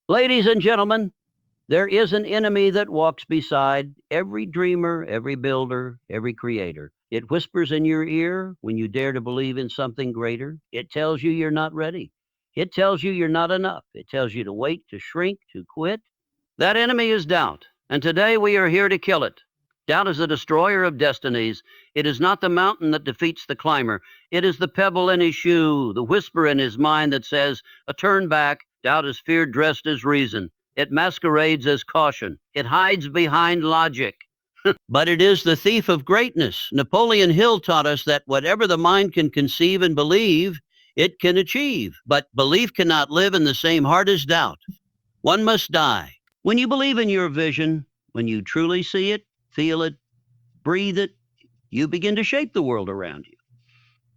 Ladies and gentlemen, there is an enemy that walks beside every dreamer, every builder, every creator. It whispers in your ear when you dare to believe in something greater. It tells you you're not ready. It tells you you're not enough. It tells you to wait, to shrink, to quit. That enemy is doubt, and today we are here to kill it. Doubt is the destroyer of destinies. It is not the mountain that defeats the climber. It is the pebble in his shoe, the whisper in his mind that says, a turn back. Doubt is fear dressed as reason. It masquerades as caution. It hides behind logic. But it is the thief of greatness. Napoleon Hill taught us that whatever the mind can conceive and believe, it can achieve. But belief cannot live in the same heart as doubt. One must die. When you believe in your vision, when you truly see it, feel it, breathe it, you begin to shape the world around you.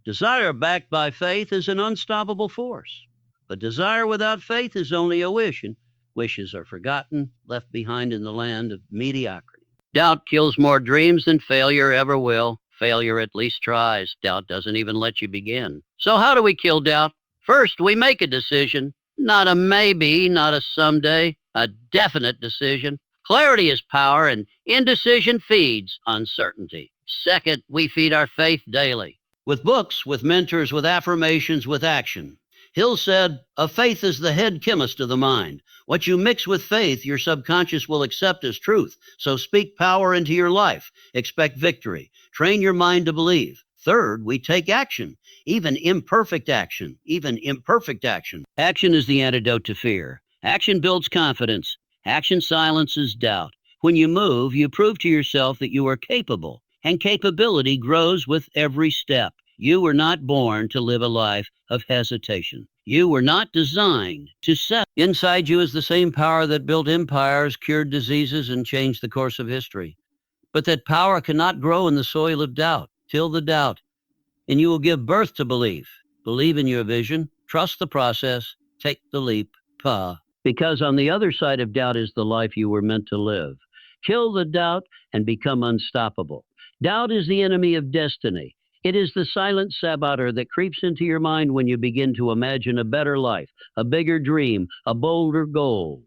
Desire backed by faith is an unstoppable force. But desire without faith is only a wish, and wishes are forgotten, left behind in the land of mediocrity. Doubt kills more dreams than failure ever will. Failure at least tries. Doubt doesn't even let you begin. So how do we kill doubt? First, we make a decision. Not a maybe, not a someday, a definite decision. Clarity is power, and indecision feeds uncertainty. Second, we feed our faith daily. With books, with mentors, with affirmations, with action. Hill said, a faith is the head chemist of the mind. What you mix with faith, your subconscious will accept as truth. So speak power into your life. Expect victory. Train your mind to believe. Third, we take action, even imperfect action, even imperfect action. Action is the antidote to fear. Action builds confidence. Action silences doubt. When you move, you prove to yourself that you are capable, and capability grows with every step. You were not born to live a life of hesitation. You were not designed to settle. Inside you is the same power that built empires, cured diseases, and changed the course of history. But that power cannot grow in the soil of doubt. Till the doubt, and you will give birth to belief. Believe in your vision, trust the process, take the leap, because on the other side of doubt is the life you were meant to live. Kill the doubt and become unstoppable. Doubt is the enemy of destiny. It is the silent saboteur that creeps into your mind when you begin to imagine a better life, a bigger dream, a bolder goal.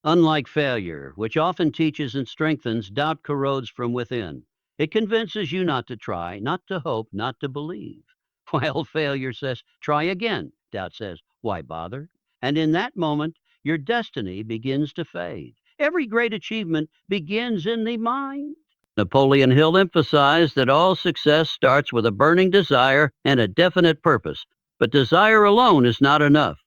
Unlike failure, which often teaches and strengthens, doubt corrodes from within. It convinces you not to try, not to hope, not to believe. While failure says, try again, doubt says, why bother? And in that moment, your destiny begins to fade. Every great achievement begins in the mind. Napoleon Hill emphasized that all success starts with a burning desire and a definite purpose. But desire alone is not enough.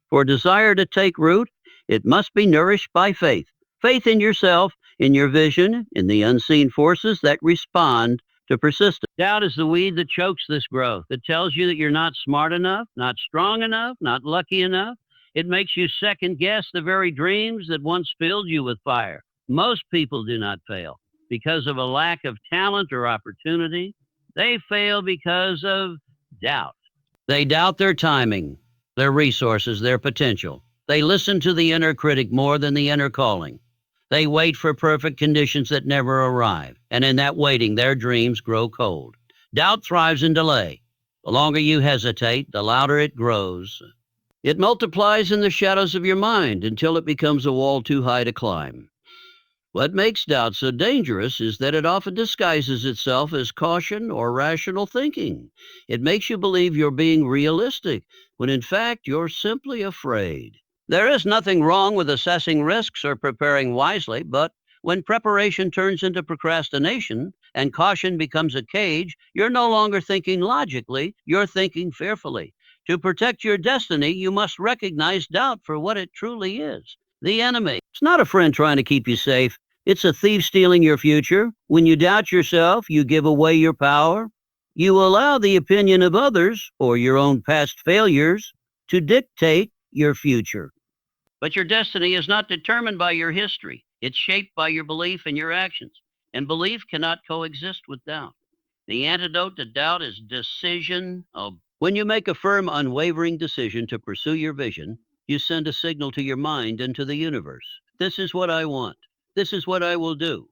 For desire to take root, it must be nourished by faith. Faith in yourself, in your vision, in the unseen forces that respond to persistence. Doubt is the weed that chokes this growth. It tells you that you're not smart enough, not strong enough, not lucky enough. It makes you second guess the very dreams that once filled you with fire. Most people do not fail because of a lack of talent or opportunity. They fail because of doubt. They doubt their timing, their resources, their potential. They listen to the inner critic more than the inner calling. They wait for perfect conditions that never arrive, and in that waiting, their dreams grow cold. Doubt thrives in delay. The longer you hesitate, the louder it grows. It multiplies in the shadows of your mind until it becomes a wall too high to climb. What makes doubt so dangerous is that it often disguises itself as caution or rational thinking. It makes you believe you're being realistic, when in fact you're simply afraid. There is nothing wrong with assessing risks or preparing wisely, but when preparation turns into procrastination and caution becomes a cage, you're no longer thinking logically, you're thinking fearfully. To protect your destiny, you must recognize doubt for what it truly is. The enemy. It's not a friend trying to keep you safe. It's a thief stealing your future. When you doubt yourself, you give away your power. You allow the opinion of others or your own past failures to dictate your future. But your destiny is not determined by your history. It's shaped by your belief and your actions. And belief cannot coexist with doubt. The antidote to doubt is decision. When you make a firm, unwavering decision to pursue your vision, you send a signal to your mind and to the universe. This is what I want. This is what I will do.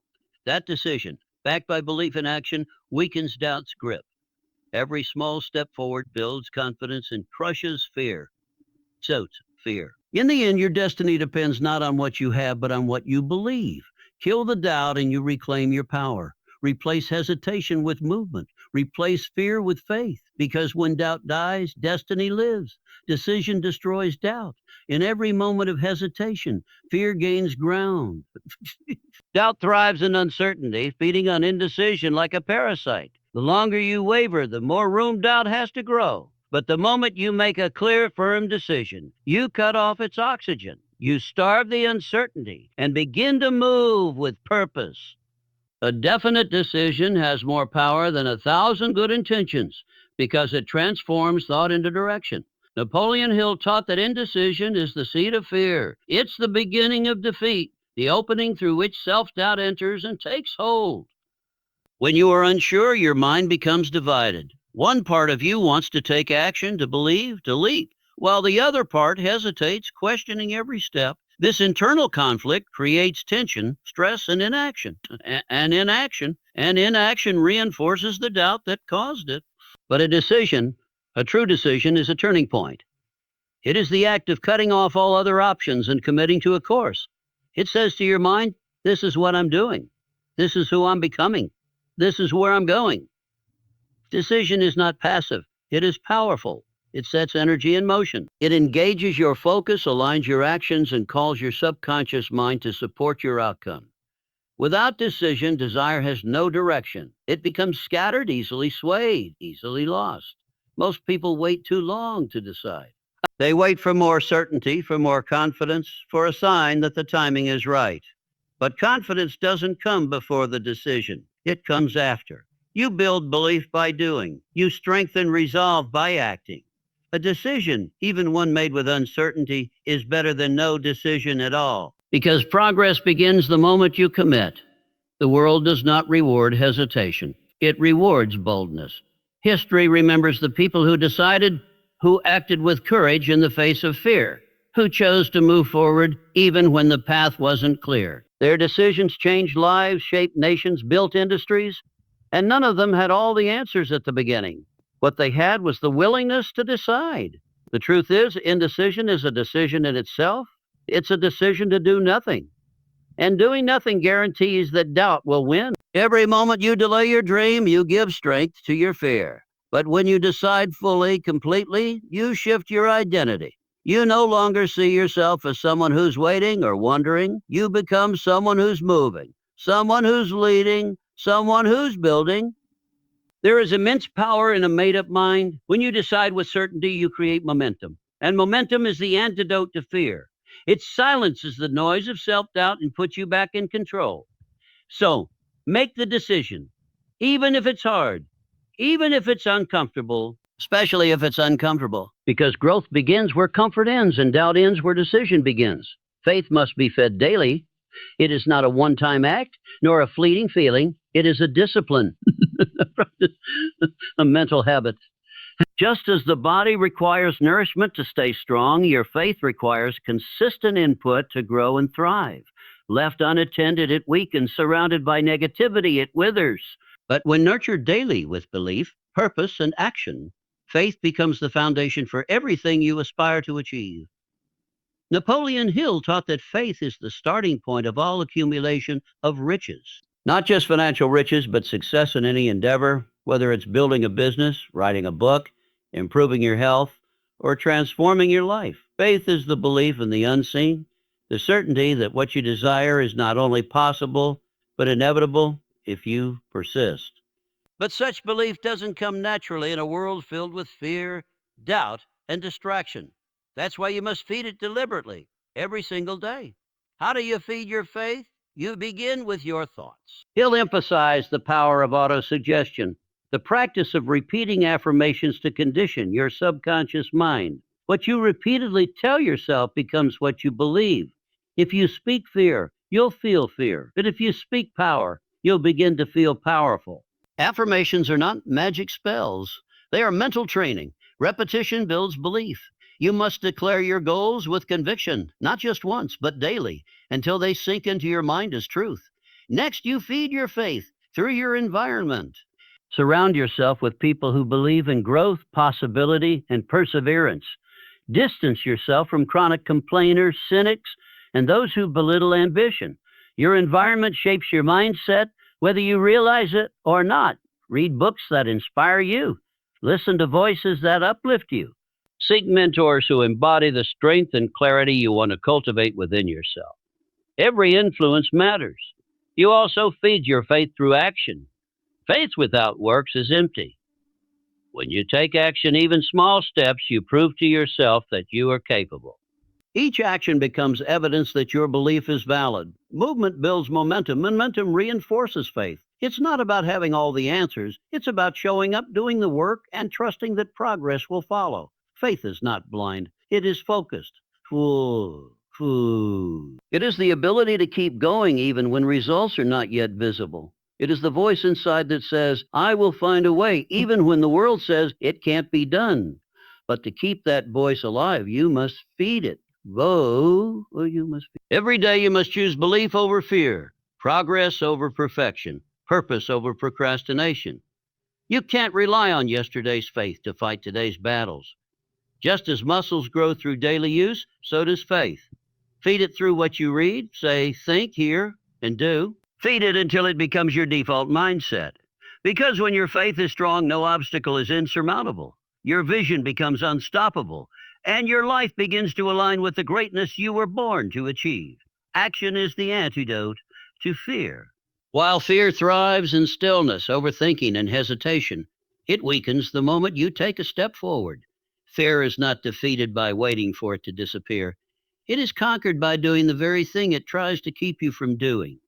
That decision, backed by belief in action, weakens doubt's grip. Every small step forward builds confidence and crushes fear. So, fear. In the end, your destiny depends not on what you have, but on what you believe. Kill the doubt and you reclaim your power. Replace hesitation with movement. Replace fear with faith. Because when doubt dies, destiny lives. Decision destroys doubt. In every moment of hesitation, fear gains ground. Doubt thrives in uncertainty, feeding on indecision like a parasite. The longer you waver, the more room doubt has to grow. But the moment you make a clear, firm decision, you cut off its oxygen. You starve the uncertainty and begin to move with purpose. A definite decision has more power than 1,000 good intentions because it transforms thought into direction. Napoleon Hill taught that indecision is the seed of fear. It's the beginning of defeat, the opening through which self-doubt enters and takes hold. When you are unsure, your mind becomes divided. One part of you wants to take action, to believe, to leap, while the other part hesitates, questioning every step. This internal conflict creates tension, stress, and inaction. And inaction reinforces the doubt that caused it. But a true decision, is a turning point. It is the act of cutting off all other options and committing to a course. It says to your mind, this is what I'm doing. This is who I'm becoming. This is where I'm going. Decision is not passive. It is powerful. It sets energy in motion. It engages your focus, aligns your actions, and calls your subconscious mind to support your outcome. Without decision, desire has no direction. It becomes scattered, easily swayed, easily lost. Most people wait too long to decide. They wait for more certainty, for more confidence, for a sign that the timing is right. But confidence doesn't come before the decision. It comes after. You build belief by doing. You strengthen resolve by acting. A decision, even one made with uncertainty, is better than no decision at all. Because progress begins the moment you commit. The world does not reward hesitation. It rewards boldness. History remembers the people who decided, who acted with courage in the face of fear, who chose to move forward even when the path wasn't clear. Their decisions changed lives, shaped nations, built industries, and none of them had all the answers at the beginning. What they had was the willingness to decide. The truth is, indecision is a decision in itself. It's a decision to do nothing. And doing nothing guarantees that doubt will win. Every moment you delay your dream, you give strength to your fear. But when you decide fully, completely, you shift your identity. You no longer see yourself as someone who's waiting or wondering. You become someone who's moving, someone who's leading, someone who's building. There is immense power in a made-up mind. When you decide with certainty, you create momentum. And momentum is the antidote to fear. It silences the noise of self-doubt and puts you back in control. So, make the decision, even if it's hard, even if it's uncomfortable, especially if it's uncomfortable. Because growth begins where comfort ends and doubt ends where decision begins. Faith must be fed daily. It is not a one-time act, nor a fleeting feeling. It is a discipline, a mental habit. Just as the body requires nourishment to stay strong, your faith requires consistent input to grow and thrive. Left unattended, it weakens. Surrounded by negativity, it withers. But when nurtured daily with belief, purpose, and action, faith becomes the foundation for everything you aspire to achieve. Napoleon Hill taught that faith is the starting point of all accumulation of riches. Not just financial riches, but success in any endeavor, whether it's building a business, writing a book, improving your health, or transforming your life. Faith is the belief in the unseen, the certainty that what you desire is not only possible, but inevitable if you persist. But such belief doesn't come naturally in a world filled with fear, doubt, and distraction. That's why you must feed it deliberately, every single day. How do you feed your faith? You begin with your thoughts. He'll emphasize the power of autosuggestion, the practice of repeating affirmations to condition your subconscious mind. What you repeatedly tell yourself becomes what you believe. If you speak fear, you'll feel fear. But if you speak power, you'll begin to feel powerful. Affirmations are not magic spells. They are mental training. Repetition builds belief. You must declare your goals with conviction, not just once, but daily, until they sink into your mind as truth. Next, you feed your faith through your environment. Surround yourself with people who believe in growth, possibility, and perseverance. Distance yourself from chronic complainers, cynics, and those who belittle ambition. Your environment shapes your mindset, whether you realize it or not. Read books that inspire you. Listen to voices that uplift you. Seek mentors who embody the strength and clarity you want to cultivate within yourself. Every influence matters. You also feed your faith through action. Faith without works is empty. When you take action, even small steps, you prove to yourself that you are capable. Each action becomes evidence that your belief is valid. Movement builds momentum. Momentum reinforces faith. It's not about having all the answers. It's about showing up, doing the work, and trusting that progress will follow. Faith is not blind. It is focused. It is the ability to keep going even when results are not yet visible. It is the voice inside that says, I will find a way, even when the world says it can't be done. But to keep that voice alive, you must feed it. Every day you must choose belief over fear, progress over perfection, purpose over procrastination. You can't rely on yesterday's faith to fight today's battles. Just as muscles grow through daily use, so does faith. Feed it through what you read, say, think, hear, and do. Feed it until it becomes your default mindset. Because when your faith is strong, no obstacle is insurmountable. Your vision becomes unstoppable, and your life begins to align with the greatness you were born to achieve. Action is the antidote to fear. While fear thrives in stillness, overthinking, and hesitation, it weakens the moment you take a step forward. Fear is not defeated by waiting for it to disappear. It is conquered by doing the very thing it tries to keep you from doing.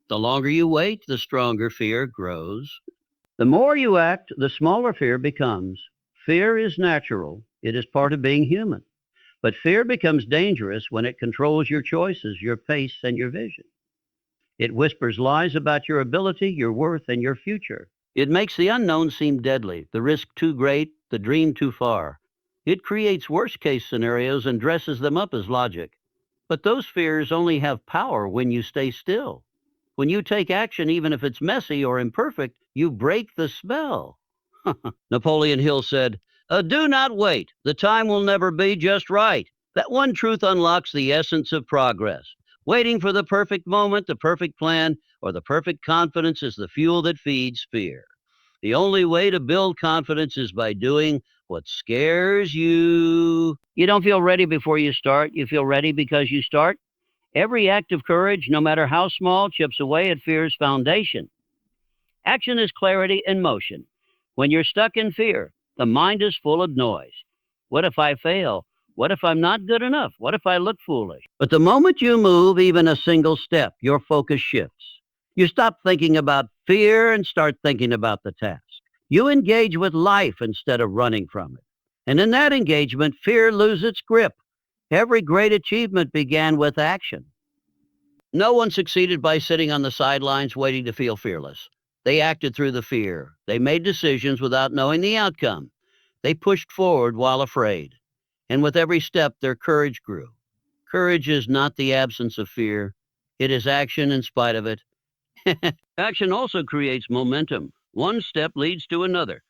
The longer you wait, the stronger fear grows. The more you act, the smaller fear becomes. Fear is natural. It is part of being human. But fear becomes dangerous when it controls your choices, your pace, and your vision. It whispers lies about your ability, your worth, and your future. It makes the unknown seem deadly, the risk too great, the dream too far. It creates worst-case scenarios and dresses them up as logic. But those fears only have power when you stay still. When you take action, even if it's messy or imperfect, you break the spell. Napoleon Hill said, do not wait. The time will never be just right. That one truth unlocks the essence of progress. Waiting for the perfect moment, the perfect plan, or the perfect confidence is the fuel that feeds fear. The only way to build confidence is by doing what scares you. You don't feel ready before you start. You feel ready because you start. Every act of courage, no matter how small, chips away at fear's foundation. Action is clarity in motion. When you're stuck in fear, the mind is full of noise. What if I fail? What if I'm not good enough? What if I look foolish? But the moment you move even a single step, your focus shifts. You stop thinking about fear and start thinking about the task. You engage with life instead of running from it. And in that engagement, fear loses its grip. Every great achievement began with action. No one succeeded by sitting on the sidelines waiting to feel fearless. They acted through the fear. They made decisions without knowing the outcome. They pushed forward while afraid. And with every step, their courage grew. Courage is not the absence of fear. It is action in spite of it. Action also creates momentum. One step leads to another.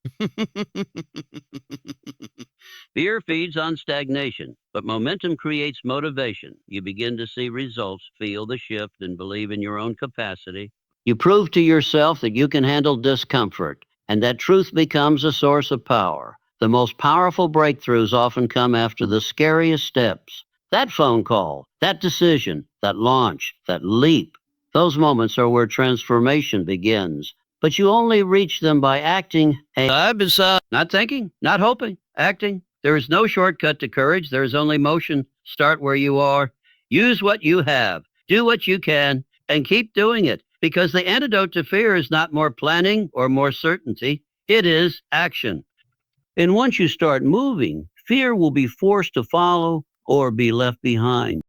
Fear feeds on stagnation, but momentum creates motivation. You begin to see results, feel the shift, and believe in your own capacity. You prove to yourself that you can handle discomfort, and that truth becomes a source of power. The most powerful breakthroughs often come after the scariest steps. That phone call, that decision, that launch, that leap. Those moments are where transformation begins. But you only reach them by acting. Not thinking, not hoping, acting. There is no shortcut to courage. There is only motion. Start where you are. Use what you have. Do what you can, and keep doing it. Because the antidote to fear is not more planning or more certainty. It is action. And once you start moving, fear will be forced to follow or be left behind.